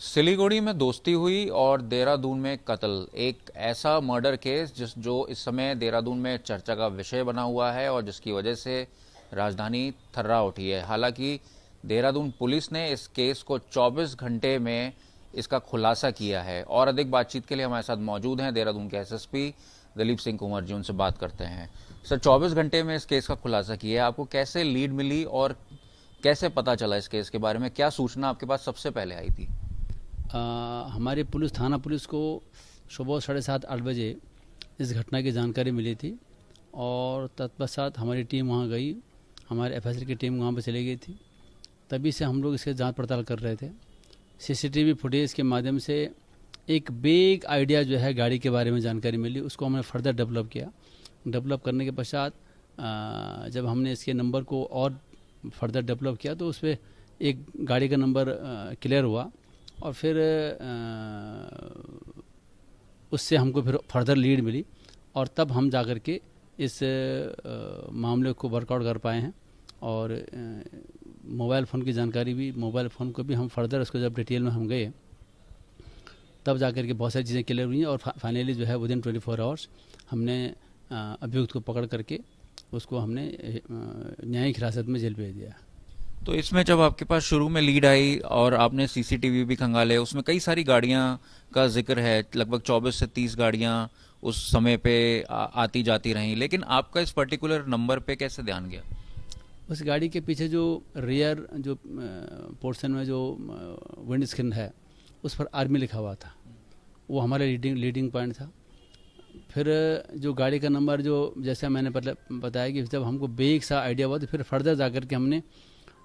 सिलीगुड़ी में दोस्ती हुई और देहरादून में कत्ल। एक ऐसा मर्डर केस जो इस समय देहरादून में चर्चा का विषय बना हुआ है और जिसकी वजह से राजधानी थर्रा उठी है। हालांकि देहरादून पुलिस ने इस केस को 24 घंटे में इसका खुलासा किया है। और अधिक बातचीत के लिए हमारे साथ मौजूद हैं देहरादून के एसएसपी दलीप सिंह कुंवर जी। उनसे बात करते हैं। सर, 24 घंटे में इस केस का खुलासा किया, आपको कैसे लीड मिली और कैसे पता चला इस केस के बारे में? क्या सूचना आपके पास सबसे पहले आई थी? हमारे थाना पुलिस को सुबह 7:30-8 बजे इस घटना की जानकारी मिली थी और तत्पश्चात हमारी टीम वहाँ गई। हमारे एफएसएल की टीम वहाँ पर चली गई थी। तभी से हम लोग इसके जांच पड़ताल कर रहे थे। सीसीटीवी फुटेज के माध्यम से एक बेग आइडिया जो है गाड़ी के बारे में जानकारी मिली, उसको हमने फर्दर डेवलप किया। डेवलप करने के पश्चात जब हमने इसके नंबर को और फर्दर डेवलप किया तो उस पर एक गाड़ी का नंबर क्लियर हुआ और फिर उससे हमको फिर फर्दर लीड मिली और तब हम जाकर के इस मामले को वर्कआउट कर पाए हैं। और मोबाइल फ़ोन की जानकारी भी, मोबाइल फ़ोन को भी हम फर्दर उसको जब डिटेल में हम गए तब जाकर के बहुत सारी चीज़ें क्लियर हुई और फाइनली जो है विदिन 24 आवर्स हमने अभियुक्त को पकड़ करके उसको हमने न्यायिक हिरासत में जेल भेज दिया। तो इसमें जब आपके पास शुरू में लीड आई और आपने सीसीटीवी भी खंगाले, उसमें कई सारी गाड़ियां का जिक्र है, लगभग 24 से 30 गाड़ियां उस समय पे आती जाती रहीं, लेकिन आपका इस पर्टिकुलर नंबर पे कैसे ध्यान गया? उस गाड़ी के पीछे जो रियर जो पोर्शन में जो विंड स्क्रीन है उस पर आर्मी लिखा हुआ था, वो हमारा लीडिंग पॉइंट था। फिर जो गाड़ी का नंबर जो जैसे मैंने पहले बताया कि जब हमको बेग सा आइडिया हुआ तो फिर फर्दर जाकर के हमने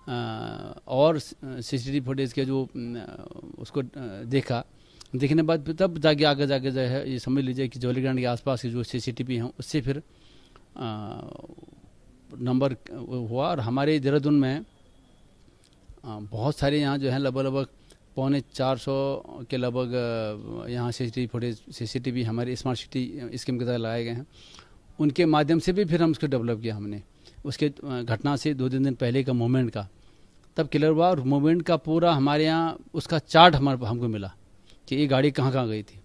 और सीसीटीवी फुटेज के जो उसको देखा। देखने बाद फिर तब जाके आगे जाके जो है ये समझ लीजिए कि जौली ग्राउंड के आसपास के जो सीसीटीवी हैं उससे फिर नंबर हुआ। और हमारे देहरादून में बहुत सारे यहाँ जो है लगभग 450 के लगभग यहाँ सीसीटीवी हमारे स्मार्ट सिटी स्कीम के तहत लगाए गए हैं। उनके माध्यम से भी फिर हम उसको डेवलप किया हमने। उसके घटना से 2-3 दिन पहले का मूवमेंट का तब क्लियर हुआ और मूवमेंट का पूरा हमारे यहाँ उसका चार्ट हमको मिला कि ये गाड़ी कहाँ कहाँ गई थी।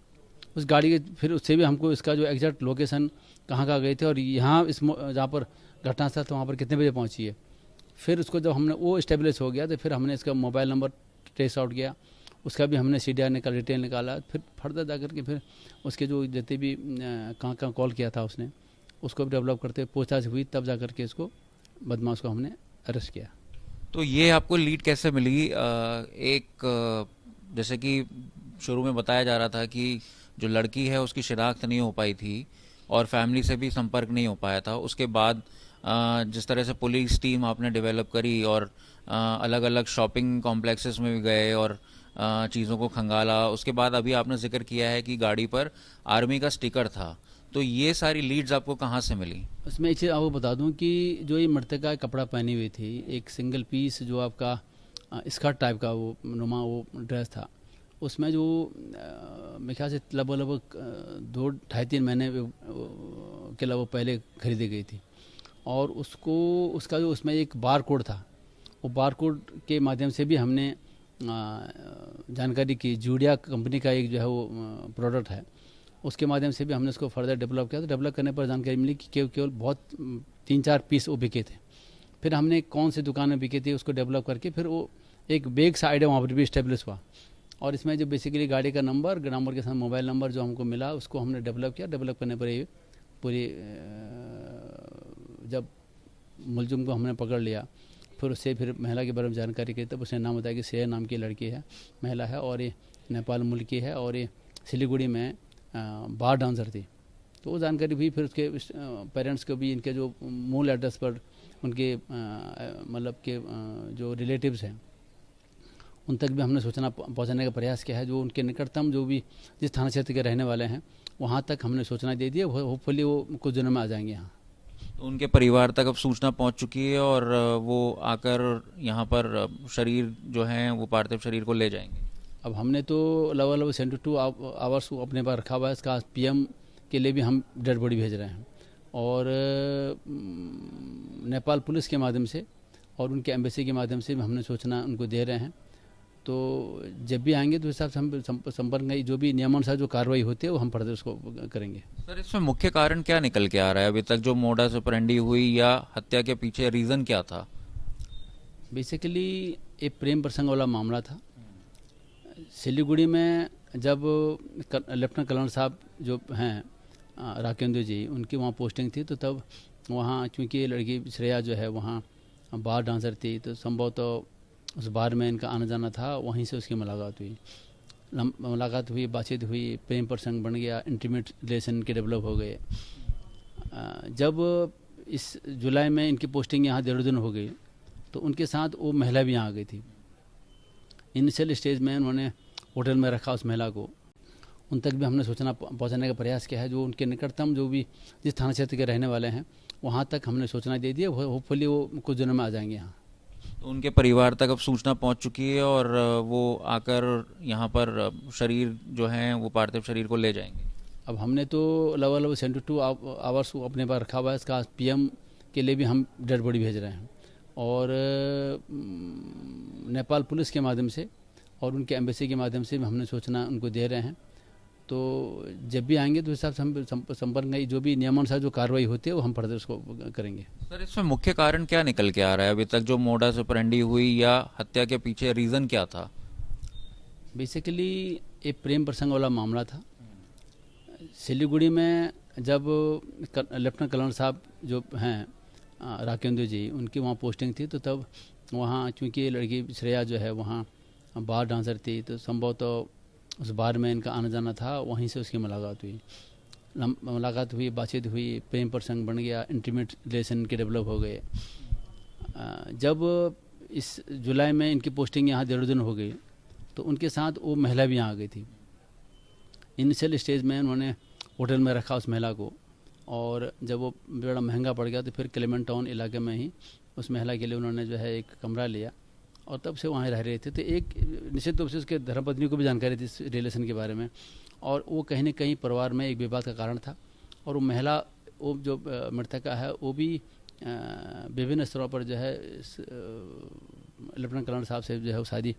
उस गाड़ी के फिर उससे भी हमको इसका जो एग्जैक्ट लोकेशन कहाँ कहाँ गई थी और यहाँ इस जहाँ पर घटना स्थल तो वहाँ पर कितने बजे पहुँची है। फिर उसको जब हमने वो इस्टेब्लिश हो गया तो फिर हमने इसका मोबाइल नंबर ट्रेस आउट किया, उसका भी हमने CDR निकाल डिटेल निकाला। फिर फर्दर जाकर के फिर उसके जो जितने भी कहाँ कहाँ कॉल किया था उसने उसको भी डेवलप करते पूछताछ हुई, तब जाकर के इसको बदमाश को हमने अरेस्ट किया। तो ये आपको लीड कैसे मिली? जैसे कि शुरू में बताया जा रहा था कि जो लड़की है उसकी शिनाख्त नहीं हो पाई थी और फैमिली से भी संपर्क नहीं हो पाया था। उसके बाद जिस तरह से पुलिस टीम आपने डेवलप करी और अलग अलग शॉपिंग कॉम्प्लेक्सेस में भी गए और चीज़ों को खंगाला, उसके बाद अभी आपने जिक्र किया है कि गाड़ी पर आर्मी का स्टिकर था। तो ये सारी लीड्स आपको कहाँ से मिली? उसमें एक चीज़ आपको बता दूं कि जो ये मृतका कपड़ा पहनी हुई थी, एक सिंगल पीस जो आपका स्कर्ट टाइप का वो नुमा वो ड्रेस था, उसमें जो मेरे ख्याल से लगभग 2-2.5-3 महीने के लगभग पहले खरीदी गई थी। और उसको उसका जो उसमें एक बार कोड था, वो बार कोड के माध्यम से भी हमने जानकारी की। जूडिया कंपनी का एक जो है वो प्रोडक्ट है, उसके माध्यम से भी हमने उसको फर्दर डेवलप किया। तो डेवलप करने पर जानकारी मिली कि केवल बहुत 3-4 पीस वो बिके थे। फिर हमने कौन सी दुकान में बिके थे उसको डेवलप करके फिर वो एक बेग सा आइडिया वहाँ पर भी इस्टेब्लिश हुआ। और इसमें जो बेसिकली गाड़ी का नंबर के साथ मोबाइल नंबर जो हमको मिला उसको हमने डेवलप किया। डेवलप करने पर ये पूरी जब मुलजुम को हमने पकड़ लिया फिर उससे फिर महिला के बारे में जानकारी की, तब उसने नाम बताया कि शेर नाम की लड़की है, महिला है और ये नेपाल मूल की है और ये सिलीगुड़ी में बार डांसर थी। तो वो जानकारी भी फिर उसके पेरेंट्स को भी इनके जो मूल एड्रेस पर उनके मतलब के जो रिलेटिव्स हैं उन तक भी हमने सूचना पहुंचाने का प्रयास किया है। जो उनके निकटतम जो भी जिस थाना क्षेत्र के रहने वाले हैं वहाँ तक हमने सूचना दे दी है। होपफुली वो कुछ दिनों में आ जाएंगे यहाँ। तो उनके परिवार तक अब सूचना पहुंच चुकी है और वो आकर यहाँ पर शरीर जो है वो पार्थिव शरीर को ले जाएंगे। अब हमने तो लगभग 72 आवर्स को अपने पास रखा हुआ है। इसका PM के लिए भी हम डेड बॉडी भेज रहे हैं और नेपाल पुलिस के माध्यम से और उनके एम्बेसी के माध्यम से भी हमने सूचना उनको दे रहे हैं। तो जब भी आएंगे तो हिसाब से हम संपर्क में जो भी नियमानुसार जो कार्रवाई होती है वो हम फर्दर उसको करेंगे। सर, इसमें मुख्य कारण क्या निकल के आ रहा है अभी तक? जो मोडास ऑपरेंडी हुई या हत्या के पीछे रीजन क्या था? बेसिकली एक प्रेम प्रसंग वाला मामला था। सिलीगुड़ी में जब लेफ्टिनेंट कर्नल साहब जो हैं राकेंद्र जी, उनकी वहाँ पोस्टिंग थी, तो तब वहाँ चूँकि लड़की श्रेया जो है वहाँ बार डांसर थी, तो संभव तो उस बार में इनका आना जाना था, वहीं से उसकी मुलाकात हुई, बातचीत हुई, प्रेम प्रसंग बन गया, इंटीमेट रिलेशन के डेवलप हो गए। जब इस जुलाई में इनकी पोस्टिंग यहाँ देहरादून हो गई तो उनके साथ वो महिला भी यहाँ आ गई थी। इनिशियल स्टेज में उन्होंने होटल में रखा उस महिला को, उन तक भी हमने सूचना पहुँचाने का प्रयास किया है। जो उनके निकटतम जो भी जिस थाना क्षेत्र के रहने वाले हैं वहाँ तक हमने सूचना दे दी है। होपफुली वो कुछ दिनों में आ जाएंगे यहाँ। तो उनके परिवार तक अब सूचना पहुंच चुकी है और वो आकर यहाँ पर शरीर जो है वो पार्थिव शरीर को ले जाएंगे। अब हमने तो लगभग 72 आवर्स अपने पास रखा हुआ है। इसका पीएम के लिए भी हम डेड बॉडी भेज रहे हैं और नेपाल पुलिस के माध्यम से और उनके एम्बेसी के माध्यम से हमने सूचना उनको दे रहे हैं। तो जब भी आएंगे तो हिसाब से हम संपर्क में जो भी नियमानुसार जो कार्रवाई होती है वो हम फर्दर उसको करेंगे। सर, इसमें मुख्य कारण क्या निकल के आ रहा है अभी तक? जो मोडास ऑपरेंडी हुई या हत्या के पीछे रीजन क्या था? बेसिकली एक प्रेम प्रसंग वाला मामला था। सिलीगुड़ी में जब लेफ्टिनेंट कर्नल साहब जो हैं राकेंद्र जी, उनकी वहाँ पोस्टिंग थी, तो तब वहाँ चूँकि लड़की श्रेया जो है वहाँ बार डांसर थी, तो संभव तो उस बार में इनका आना जाना था, वहीं से उसकी मुलाकात हुई, बातचीत हुई, प्रेम प्रसंग बन गया, इंटीमेट रिलेशन के डेवलप हो गए। जब इस जुलाई में इनकी पोस्टिंग यहाँ देहरादून हो गई तो उनके साथ वो महिला भी यहाँ आ गई थी। इनिशियल स्टेज में उन्होंने होटल में रखा उस महिला को और जब वो बड़ा महंगा पड़ गया तो फिर क्लेमेंट टाउन इलाके में ही उस महिला के लिए उन्होंने जो है एक कमरा लिया और तब से वहाँ रह रहे थे। तो एक निश्चित रूप से उसके धर्मपत्नी को भी जानकारी थी इस रिलेशन के बारे में और वो कहीं न कहीं परिवार में एक विवाद का कारण था। और वो महिला, वो जो मृतका है, वो भी विभिन्न स्तरों पर जो है लेफ्टिनेंट कर्नल साहब से जो है वो शादी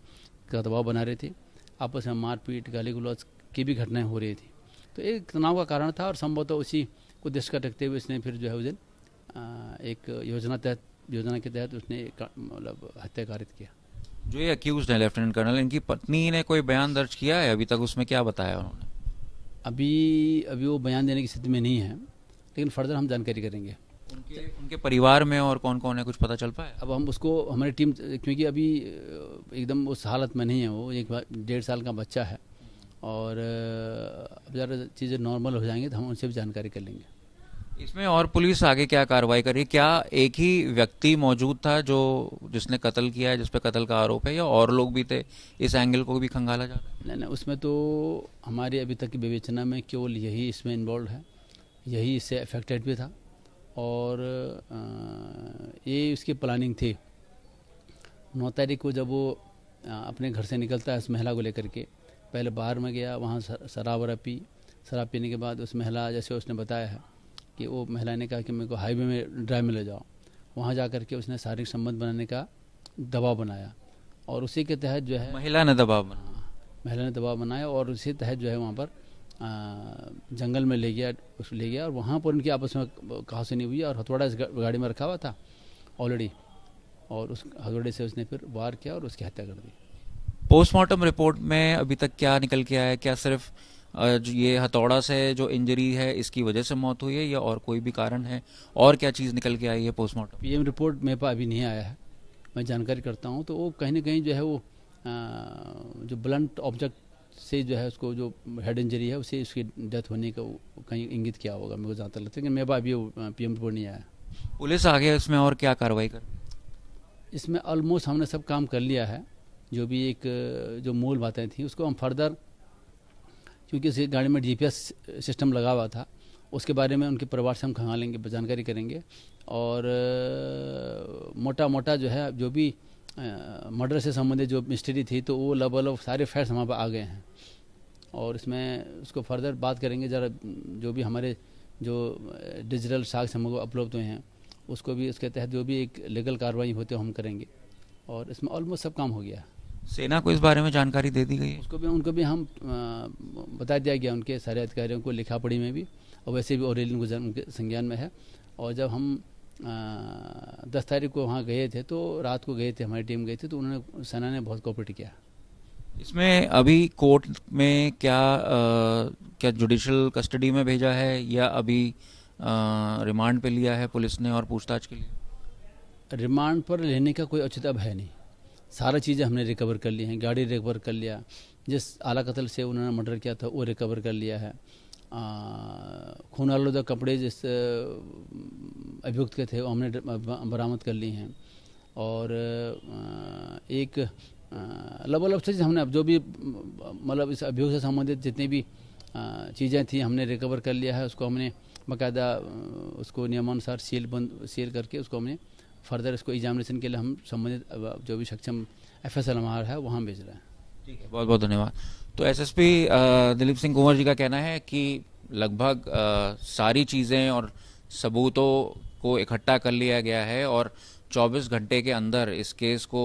का दबाव बना रही थी। आपस में मारपीट, गाली गलौज की भी घटनाएं हो रही थी। तो एक तनाव का कारण था और संभवतः उसी को दृष्टि रखते हुए इसने फिर जो है उस दिन एक योजना के तहत उसने मतलब हत्या कारित किया। जो ये अक्यूज्ड है लेफ्टिनेंट कर्नल, इनकी पत्नी ने कोई बयान दर्ज किया है अभी तक? उसमें क्या बताया उन्होंने? अभी वो बयान देने की स्थिति में नहीं है, लेकिन फर्दर हम जानकारी करेंगे। उनके परिवार में और कौन कौन है, कुछ पता चल पाया? अब हम उसको, हमारी टीम, क्योंकि अभी एकदम उस हालत में नहीं है, वो 1.5 साल का बच्चा है और अब ज़रा चीज़ें नॉर्मल हो जाएंगे तो हम उनसे भी जानकारी कर लेंगे। इसमें और पुलिस आगे क्या कार्रवाई कर रही है? क्या एक ही व्यक्ति मौजूद था जो जिसने कत्ल किया है, जिस पे कत्ल का आरोप है, या और लोग भी थे? इस एंगल को भी खंगाला जा रहा है? नहीं, उसमें तो हमारी अभी तक की विवेचना में केवल यही इसमें इन्वॉल्व है, यही इससे अफेक्टेड भी था और ये उसकी प्लानिंग थी। 9 तारीख को जब वो अपने घर से निकलता है उस महिला को लेकर के, पहले बाहर में गया, वहाँ शराब पीने के बाद उस महिला, जैसे उसने बताया है कि वो महिला ने कहा कि मेरे को हाईवे में ड्राइव में ले जाओ, वहाँ जा कर के उसने शारीरिक संबंध बनाने का दबाव बनाया और उसी के तहत जो है महिला ने दबाव बनाया और उसी तहत जो है वहाँ पर जंगल में ले गया और वहाँ पर उनकी आपस में कहासुनी हुई और हथौड़ा इस गाड़ी में रखा हुआ था ऑलरेडी, और उस हथौड़े से उसने फिर वार किया और उसकी हत्या कर दी। पोस्टमार्टम रिपोर्ट में अभी तक क्या निकल के आया है? क्या सिर्फ ये हथौड़ा से जो इंजरी है इसकी वजह से मौत हुई है या और कोई भी कारण है? और क्या चीज़ निकल के आई है पोस्टमार्टम? पीएम रिपोर्ट मेरे पास अभी नहीं आया है, मैं जानकारी करता हूँ। तो वो कहीं ना कहीं जो है वो जो ब्लंट ऑब्जेक्ट से जो है उसको जो हेड इंजरी है उसे उसकी डेथ होने का कहीं इंगित किया होगा, मेरे को जहाँ तक लगता है। लेकिन मेरे पास अभी पीएम रिपोर्ट नहीं आया। पुलिस आगे इसमें और क्या कार्रवाई कर? इसमें ऑलमोस्ट हमने सब काम कर लिया है। जो भी एक जो मूल बातें थी उसको हम फर्दर, क्योंकि इस गाड़ी में जीपीएस सिस्टम लगा हुआ था, उसके बारे में उनके परिवार से हम खंगालेंगे, जानकारी करेंगे और मोटा जो है जो भी मर्डर से संबंधित जो मिस्ट्री थी तो वो लगभग सारे फैक्ट्स हमारे पास आ गए हैं और इसमें उसको फर्दर बात करेंगे। ज़रा जो भी हमारे जो डिजिटल साक्ष्य हमको उपलब्ध हुए हैं उसको भी, उसके तहत जो भी एक लीगल कार्रवाई होती है हम करेंगे और इसमें ऑलमोस्ट सब काम हो गया। सेना को इस बारे में जानकारी दे दी गई है? उनको भी हम बता दिया गया, उनके सारे अधिकारियों को लिखा पढ़ी में भी, और वैसे भी ऑलरेडी उनके संज्ञान में है। और जब हम 10 तारीख को वहाँ गए थे, तो रात को गए थे, हमारी टीम गई थी, तो उन्होंने, सेना ने बहुत कोऑपरेट किया। इसमें अभी कोर्ट में क्या जुडिशियल कस्टडी में भेजा है या अभी रिमांड पे लिया है पुलिस ने और पूछताछ के लिए? रिमांड पर लेने का कोई औचित्य अब है नहीं। सारा चीज़ें हमने रिकवर कर ली हैं, गाड़ी रिकवर कर लिया, जिस आला कत्ल से उन्होंने मर्डर किया था वो रिकवर कर लिया है। खून आलूदा कपड़े जिस अभियुक्त के थे वो हमने बरामद कर ली हैं। और एक अलग चीज़ हमने, अब जो भी मतलब इस अभियोग से संबंधित जितनी भी चीज़ें थी हमने रिकवर कर लिया है। उसको हमने बाकायदा उसको नियमानुसार सील करके उसको हमने फर्दर इसको एग्जामिनेशन के लिए हम संबंधित जो भी सक्षम FSL हमारा है वहाँ भेज रहे हैं। ठीक है, बहुत बहुत धन्यवाद। तो SSP दिलीप सिंह कुंवर जी का कहना है कि लगभग सारी चीज़ें और सबूतों को इकट्ठा कर लिया गया है और 24 घंटे के अंदर इस केस को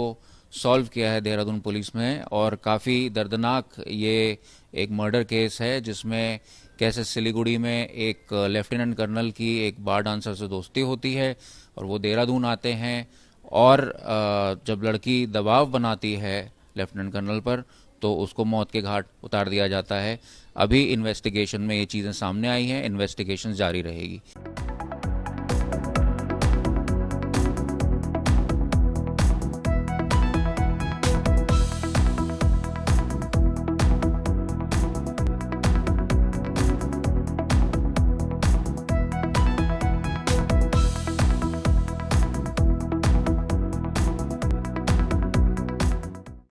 सॉल्व किया है देहरादून पुलिस में। और काफ़ी दर्दनाक ये एक मर्डर केस है जिसमें कैसे सिलीगुड़ी में एक लेफ्टिनेंट कर्नल की एक बार डांसर से दोस्ती होती है और वो देहरादून आते हैं, और जब लड़की दबाव बनाती है लेफ्टिनेंट कर्नल पर तो उसको मौत के घाट उतार दिया जाता है। अभी इन्वेस्टिगेशन में ये चीज़ें सामने आई हैं, इन्वेस्टिगेशन जारी रहेगी।